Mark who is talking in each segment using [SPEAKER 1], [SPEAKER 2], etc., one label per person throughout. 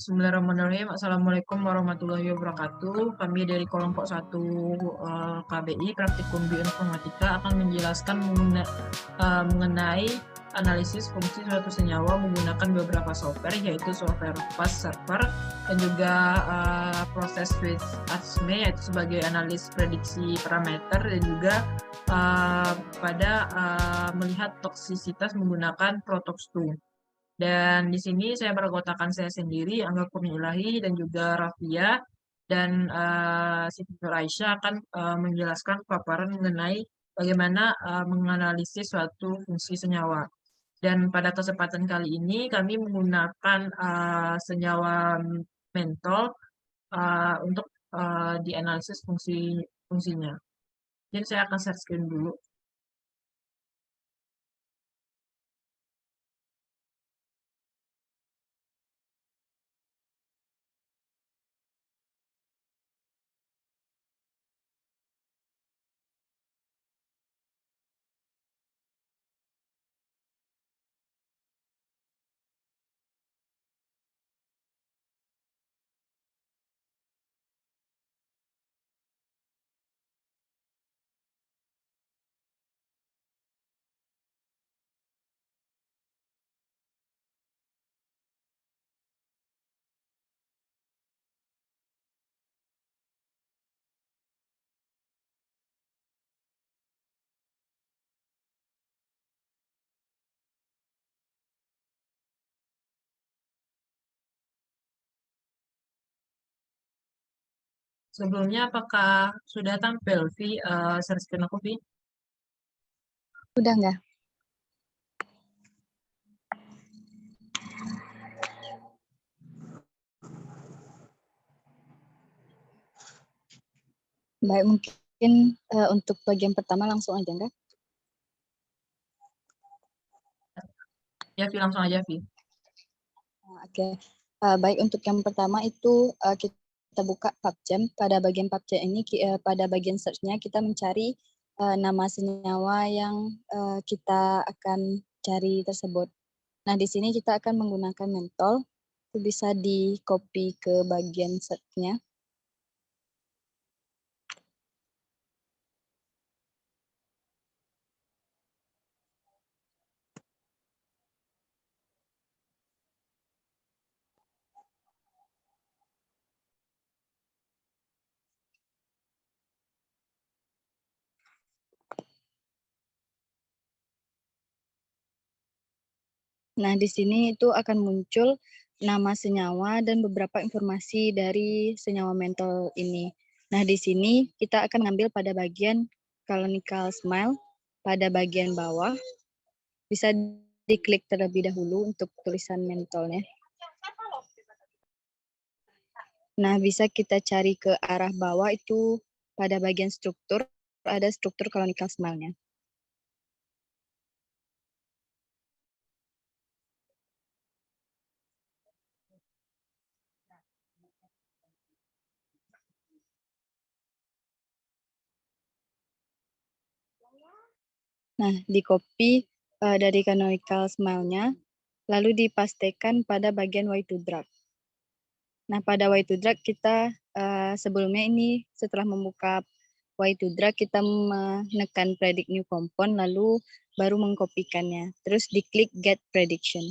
[SPEAKER 1] Bismillahirrahmanirrahim. Assalamualaikum warahmatullahi wabarakatuh. Kami dari kelompok 1 KBI Praktikum Bioinformatika akan menjelaskan mengenai analisis fungsi suatu senyawa menggunakan beberapa software, yaitu software FAST server dan juga proses Swiss ASME, yaitu sebagai analis prediksi parameter, dan juga pada melihat toksisitas menggunakan Protox2. Dan di sini saya beranggotakan saya sendiri, Angga Kurniaulahi, dan juga Rafia, dan Siti Nur Aisyah akan menjelaskan paparan mengenai bagaimana menganalisis suatu fungsi senyawa. Dan pada kesempatan kali ini kami menggunakan senyawa mentol untuk dianalisis fungsinya. Jadi saya akan share screen dulu. Sebelumnya, apakah sudah tampil, Vi, share screen aku, Vi?
[SPEAKER 2] Udah nggak? Baik, mungkin untuk bagian pertama langsung aja nggak?
[SPEAKER 1] Ya, Vi, langsung aja, Vi.
[SPEAKER 2] Oke. Baik, untuk yang pertama itu kita buka PubChem. Pada bagian PubChem ini, pada bagian search-nya kita mencari nama senyawa yang kita akan cari tersebut. Nah, di sini kita akan menggunakan mentol. Itu bisa di-copy ke bagian search-nya. Nah, di sini itu akan muncul nama senyawa dan beberapa informasi dari senyawa mentol ini. Nah, di sini kita akan ngambil pada bagian Colonical Smile, pada bagian bawah. Bisa diklik terlebih dahulu untuk tulisan mentolnya. Nah, bisa kita cari ke arah bawah itu pada bagian struktur, ada struktur Colonical Smile-nya. Nah, di-copy dari Canonical Smile-nya, lalu dipastikan pada bagian Y2 drag. Nah, pada Y2 drag kita sebelumnya ini setelah membuka Y2 drag, kita menekan predict new compound, lalu baru mengkopikannya. Terus diklik get prediction.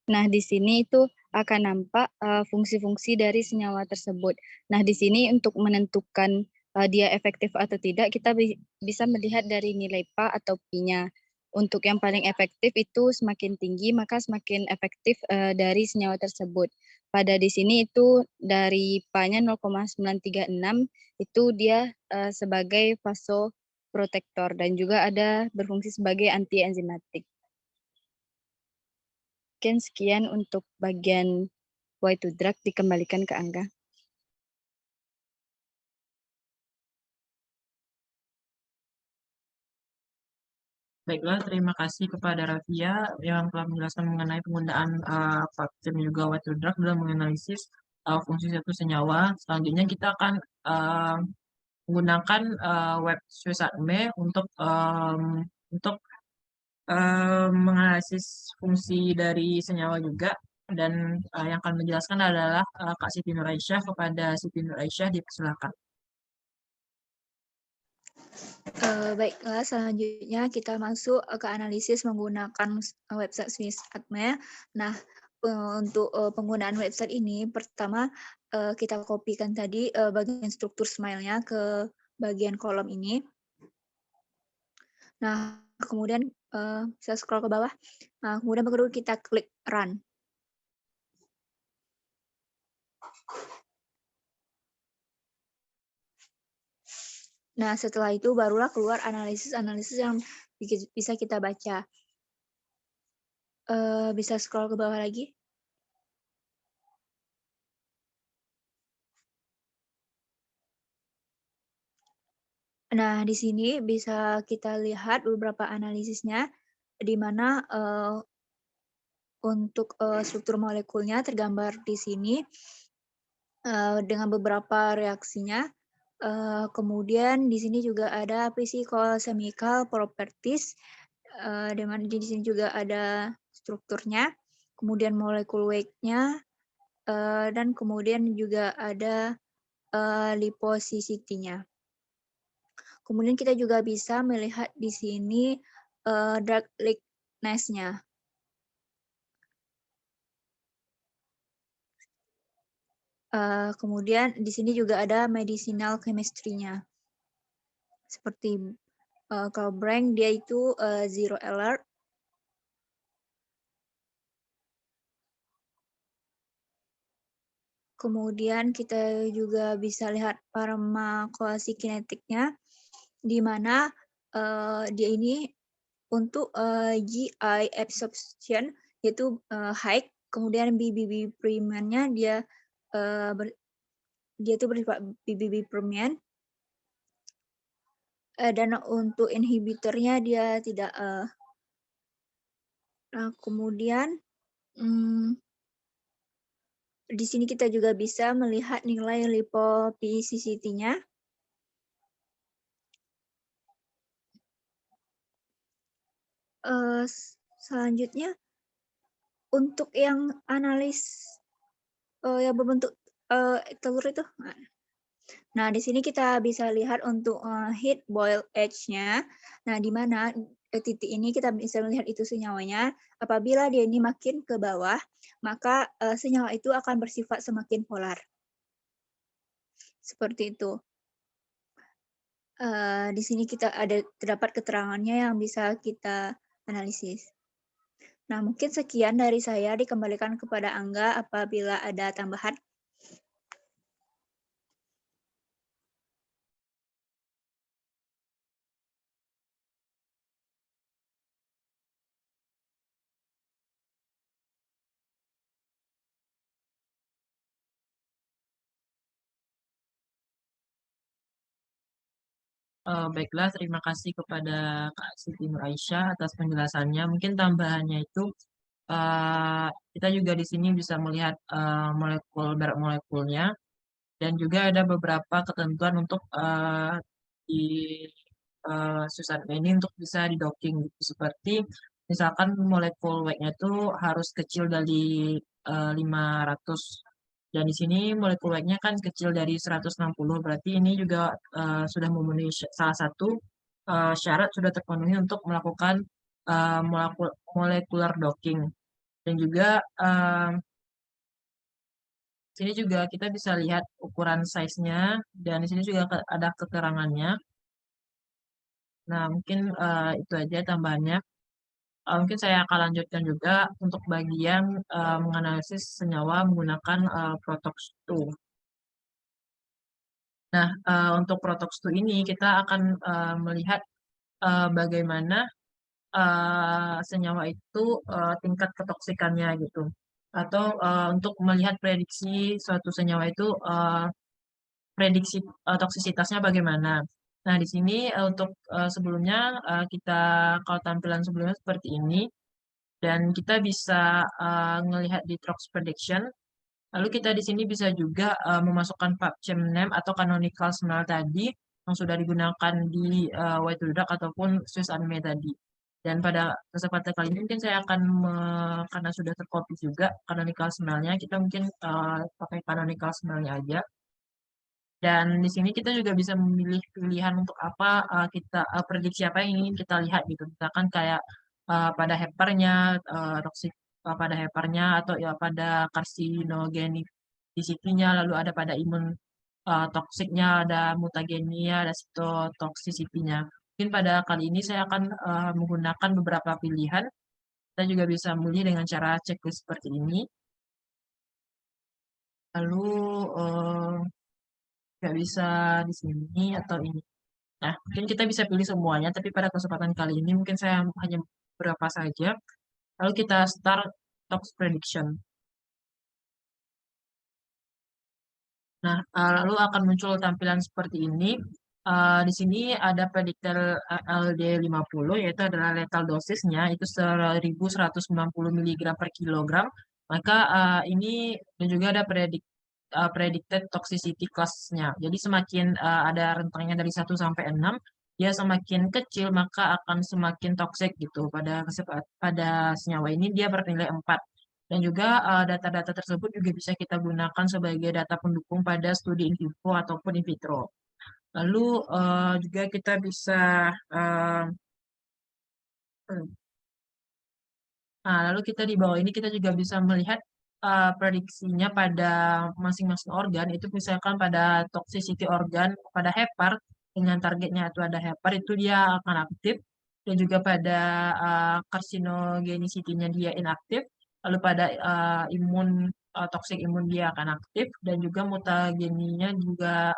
[SPEAKER 2] Nah, di sini itu akan nampak fungsi-fungsi dari senyawa tersebut. Nah, di sini untuk menentukan dia efektif atau tidak, kita bisa melihat dari nilai PA atau P-nya. Untuk yang paling efektif itu semakin tinggi, maka semakin efektif dari senyawa tersebut. Pada di sini itu dari PA-nya 0,936, itu dia sebagai vasoprotektor dan juga ada berfungsi sebagai anti-enzimatik. Mungkin sekian untuk bagian Y2 drag, dikembalikan ke Angga.
[SPEAKER 1] Baiklah, terima kasih kepada Rafia yang telah menjelaskan mengenai penggunaan PubChem juga Y2 drug dalam menganalisis fungsi satu senyawa. Selanjutnya kita akan menggunakan web Swiss ASME untuk menganalisis fungsi dari senyawa juga. Dan yang akan menjelaskan adalah Kak Siti Nuraisyah. Kepada Siti Nuraisyah dipersilakan.
[SPEAKER 3] Baiklah, selanjutnya kita masuk ke analisis menggunakan website Swiss Adme. Nah, untuk penggunaan website ini, pertama kita kopikan tadi bagian struktur smile-nya ke bagian kolom ini. Nah, kemudian saya scroll ke bawah. Nah, kemudian baru kita klik Run. Nah, setelah itu barulah keluar analisis-analisis yang bisa kita baca. Bisa scroll ke bawah lagi. Nah, di sini bisa kita lihat beberapa analisisnya, di mana untuk struktur molekulnya tergambar di sini dengan beberapa reaksinya. Kemudian di sini juga ada physicochemical properties, di mana di sini juga ada strukturnya, kemudian molecule weight-nya, dan kemudian juga ada liposity-nya. Kemudian kita juga bisa melihat di sini drug likeness-nya. Kemudian di sini juga ada medicinal chemistry-nya. Seperti kalau Brand dia itu zero alert. Kemudian kita juga bisa lihat pharmacokinetic-nya, di mana dia ini untuk GI absorption yaitu high, kemudian BBB premium-nya dia itu bersifat BBB premium, dan untuk inhibitornya dia tidak. Nah, kemudian di sini kita juga bisa melihat nilai lipophilic-nya. Selanjutnya, untuk yang analis yang berbentuk telur itu. Nah, di sini kita bisa lihat untuk heat boil edge-nya. Nah, di mana titik ini kita bisa melihat itu senyawanya. Apabila dia ini makin ke bawah, maka senyawa itu akan bersifat semakin polar. Seperti itu. Di sini kita terdapat keterangannya yang bisa kita analisis. Nah, mungkin sekian dari saya, dikembalikan kepada Angga apabila ada tambahan.
[SPEAKER 1] Baiklah, terima kasih kepada Kak Siti Nuraisyah atas penjelasannya. Mungkin tambahannya itu kita juga di sini bisa melihat berat molekulnya, dan juga ada beberapa ketentuan untuk di susah ini untuk bisa didocking gitu. Seperti misalkan molekul weight-nya itu harus kecil dari 500, dan di sini molekul weight-nya kan kecil dari 160, berarti ini juga sudah memenuhi salah satu syarat sudah terpenuhi untuk melakukan molecular docking. Dan juga sini juga kita bisa lihat ukuran size-nya, dan di sini juga ada keterangannya. Nah, mungkin itu aja tambahannya. Mungkin saya akan lanjutkan juga untuk bagian menganalisis senyawa menggunakan Protox 2. Nah, untuk Protox 2 ini kita akan melihat bagaimana senyawa itu tingkat ketoksikannya gitu. Atau untuk melihat prediksi suatu senyawa itu prediksi toksisitasnya bagaimana. Nah, di sini untuk sebelumnya kita kalau tampilan sebelumnya seperti ini, dan kita bisa melihat di Trox Prediction. Lalu kita di sini bisa juga memasukkan PubChem name atau canonical smell tadi yang sudah digunakan di White Duck ataupun Swiss Army tadi. Dan pada kesempatan kali ini mungkin saya akan karena sudah tercopy juga canonical smell-nya, kita mungkin pakai canonical smell-nya aja. Dan di sini kita juga bisa memilih pilihan untuk apa kita prediksi apa yang ingin kita lihat gitu. Misalkan kayak pada heparnya, toxic pada heparnya atau ya pada carcinogenicity-nya, lalu ada pada imun toksiknya, ada mutagenia, ada cytotoxicity-nya. Mungkin pada kali ini saya akan menggunakan beberapa pilihan. Kita juga bisa memilih dengan cara checklist seperti ini. Lalu nggak bisa di sini atau ini. Nah, mungkin kita bisa pilih semuanya, tapi pada kesempatan kali ini mungkin saya hanya beberapa saja. Lalu kita start tox prediction. Nah, lalu akan muncul tampilan seperti ini. Di sini ada prediktor LD50, yaitu adalah lethal dosisnya, itu 1.190 mg per kilogram. Maka ini dan juga ada predicted toxicity class-nya. Jadi semakin ada rentangnya dari 1 sampai 6, dia semakin kecil maka akan semakin toxic gitu. Pada senyawa ini dia bernilai 4. Dan juga data-data tersebut juga bisa kita gunakan sebagai data pendukung pada studi in vivo ataupun in vitro. Lalu juga kita bisa lalu kita di bawah ini kita juga bisa melihat prediksinya pada masing-masing organ. Itu misalkan pada toxicity organ, pada hepar, dengan targetnya itu ada hepar, itu dia akan aktif. Dan juga pada carcinogenicity-nya dia inaktif. Lalu pada toxic imun dia akan aktif. Dan juga mutageninya juga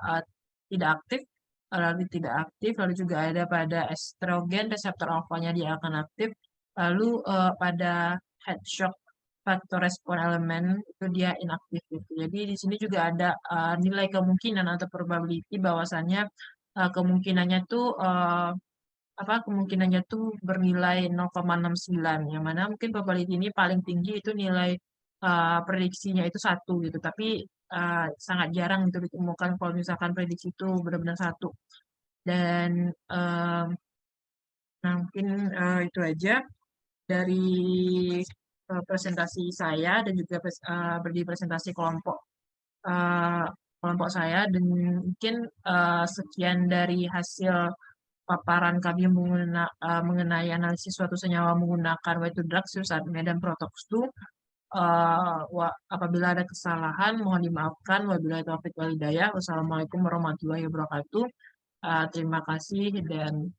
[SPEAKER 1] tidak aktif. Lalu tidak aktif. Lalu juga ada pada estrogen, reseptor alfanya dia akan aktif. Lalu pada head shock faktor respon elemen itu dia inaktif gitu. Jadi di sini juga ada nilai kemungkinan atau probability bahwasannya kemungkinannya tuh kemungkinannya tuh bernilai 0,69, yang mana mungkin probability ini paling tinggi itu nilai prediksinya itu 1 gitu. Tapi sangat jarang itu ditemukan kalau misalkan prediksi itu benar-benar 1. Dan nah mungkin itu aja dari presentasi saya dan juga berdiri presentasi eh, kelompok saya, dan mungkin sekian dari hasil paparan kami mengenai analisis suatu senyawa menggunakan Wet2 Drug, Sirsadme, dan Protox2. Apabila ada kesalahan mohon dimaafkan. Wabillahi taufiq wal hidayah. Wassalamualaikum warahmatullahi wabarakatuh. Terima kasih dan